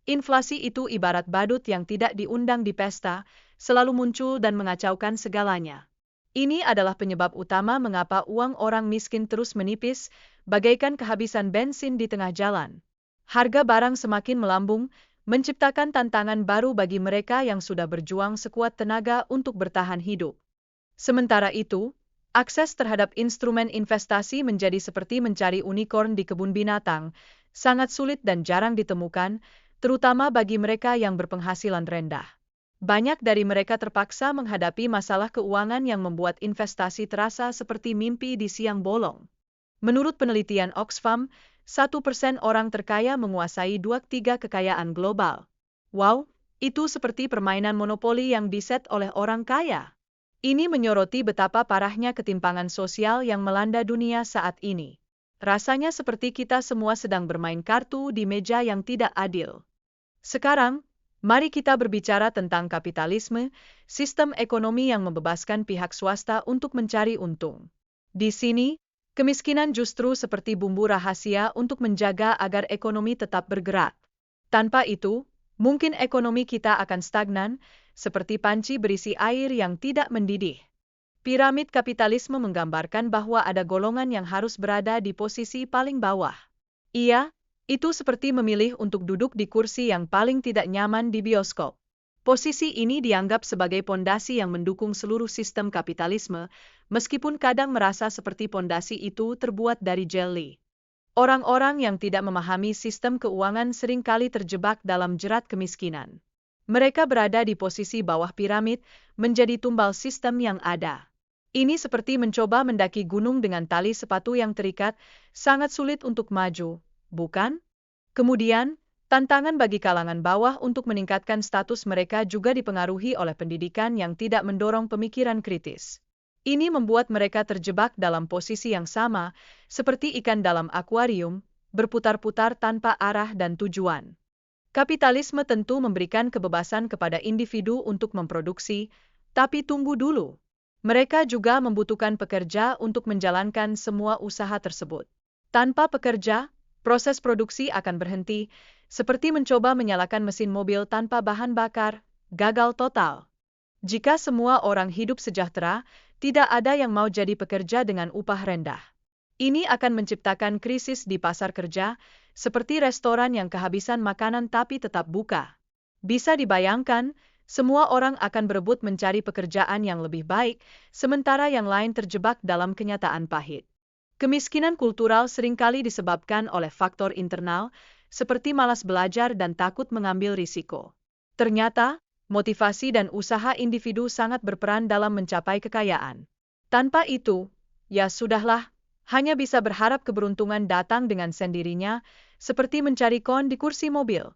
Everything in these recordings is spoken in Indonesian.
Inflasi itu ibarat badut yang tidak diundang di pesta, selalu muncul dan mengacaukan segalanya. Ini adalah penyebab utama mengapa uang orang miskin terus menipis, bagaikan kehabisan bensin di tengah jalan. Harga barang semakin melambung, menciptakan tantangan baru bagi mereka yang sudah berjuang sekuat tenaga untuk bertahan hidup. Sementara itu, akses terhadap instrumen investasi menjadi seperti mencari unicorn di kebun binatang, sangat sulit dan jarang ditemukan, terutama bagi mereka yang berpenghasilan rendah. Banyak dari mereka terpaksa menghadapi masalah keuangan yang membuat investasi terasa seperti mimpi di siang bolong. Menurut penelitian Oxfam, 1% orang terkaya menguasai 2/3 kekayaan global. Wow, itu seperti permainan monopoli yang diset oleh orang kaya. Ini menyoroti betapa parahnya ketimpangan sosial yang melanda dunia saat ini. Rasanya seperti kita semua sedang bermain kartu di meja yang tidak adil. Sekarang, mari kita berbicara tentang kapitalisme, sistem ekonomi yang membebaskan pihak swasta untuk mencari untung. Di sini, kemiskinan justru seperti bumbu rahasia untuk menjaga agar ekonomi tetap bergerak. Tanpa itu, mungkin ekonomi kita akan stagnan, seperti panci berisi air yang tidak mendidih. Piramid kapitalisme menggambarkan bahwa ada golongan yang harus berada di posisi paling bawah. Itu seperti memilih untuk duduk di kursi yang paling tidak nyaman di bioskop. Posisi ini dianggap sebagai pondasi yang mendukung seluruh sistem kapitalisme, meskipun kadang merasa seperti pondasi itu terbuat dari jelly. Orang-orang yang tidak memahami sistem keuangan seringkali terjebak dalam jerat kemiskinan. Mereka berada di posisi bawah piramid, menjadi tumbal sistem yang ada. Ini seperti mencoba mendaki gunung dengan tali sepatu yang terikat, sangat sulit untuk maju, bukan? Kemudian, tantangan bagi kalangan bawah untuk meningkatkan status mereka juga dipengaruhi oleh pendidikan yang tidak mendorong pemikiran kritis. Ini membuat mereka terjebak dalam posisi yang sama, seperti ikan dalam akuarium, berputar-putar tanpa arah dan tujuan. Kapitalisme tentu memberikan kebebasan kepada individu untuk memproduksi, tapi tunggu dulu. Mereka juga membutuhkan pekerja untuk menjalankan semua usaha tersebut. Tanpa pekerja, proses produksi akan berhenti, seperti mencoba menyalakan mesin mobil tanpa bahan bakar, gagal total. Jika semua orang hidup sejahtera, tidak ada yang mau jadi pekerja dengan upah rendah. Ini akan menciptakan krisis di pasar kerja, seperti restoran yang kehabisan makanan tapi tetap buka. Bisa dibayangkan, semua orang akan berebut mencari pekerjaan yang lebih baik, sementara yang lain terjebak dalam kenyataan pahit. Kemiskinan kultural seringkali disebabkan oleh faktor internal, seperti malas belajar dan takut mengambil risiko. Ternyata, motivasi dan usaha individu sangat berperan dalam mencapai kekayaan. Tanpa itu, ya sudahlah, hanya bisa berharap keberuntungan datang dengan sendirinya, seperti mencari koin di kursi mobil.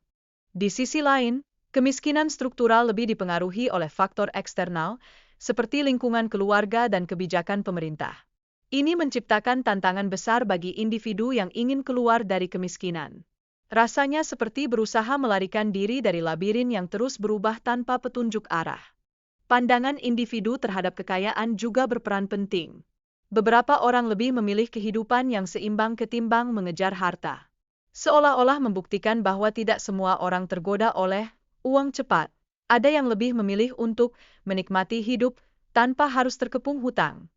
Di sisi lain, kemiskinan struktural lebih dipengaruhi oleh faktor eksternal, seperti lingkungan keluarga dan kebijakan pemerintah. Ini menciptakan tantangan besar bagi individu yang ingin keluar dari kemiskinan. Rasanya seperti berusaha melarikan diri dari labirin yang terus berubah tanpa petunjuk arah. Pandangan individu terhadap kekayaan juga berperan penting. Beberapa orang lebih memilih kehidupan yang seimbang ketimbang mengejar harta. Seolah-olah membuktikan bahwa tidak semua orang tergoda oleh uang cepat. Ada yang lebih memilih untuk menikmati hidup tanpa harus terkepung hutang.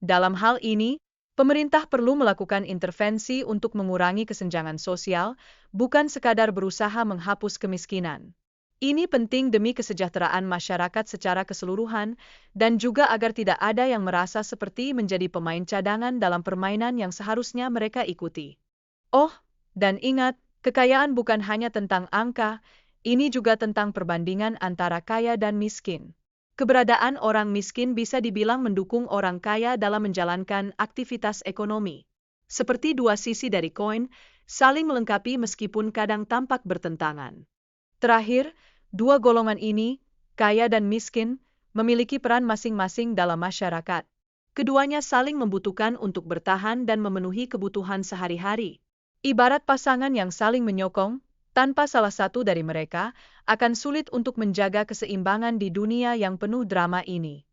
Dalam hal ini, pemerintah perlu melakukan intervensi untuk mengurangi kesenjangan sosial, bukan sekadar berusaha menghapus kemiskinan. Ini penting demi kesejahteraan masyarakat secara keseluruhan, dan juga agar tidak ada yang merasa seperti menjadi pemain cadangan dalam permainan yang seharusnya mereka ikuti. Oh, dan ingat, kekayaan bukan hanya tentang angka, ini juga tentang perbandingan antara kaya dan miskin. Keberadaan orang miskin bisa dibilang mendukung orang kaya dalam menjalankan aktivitas ekonomi. Seperti dua sisi dari koin, saling melengkapi meskipun kadang tampak bertentangan. Terakhir, dua golongan ini, kaya dan miskin, memiliki peran masing-masing dalam masyarakat. Keduanya saling membutuhkan untuk bertahan dan memenuhi kebutuhan sehari-hari. Ibarat pasangan yang saling menyokong, tanpa salah satu dari mereka, akan sulit untuk menjaga keseimbangan di dunia yang penuh drama ini.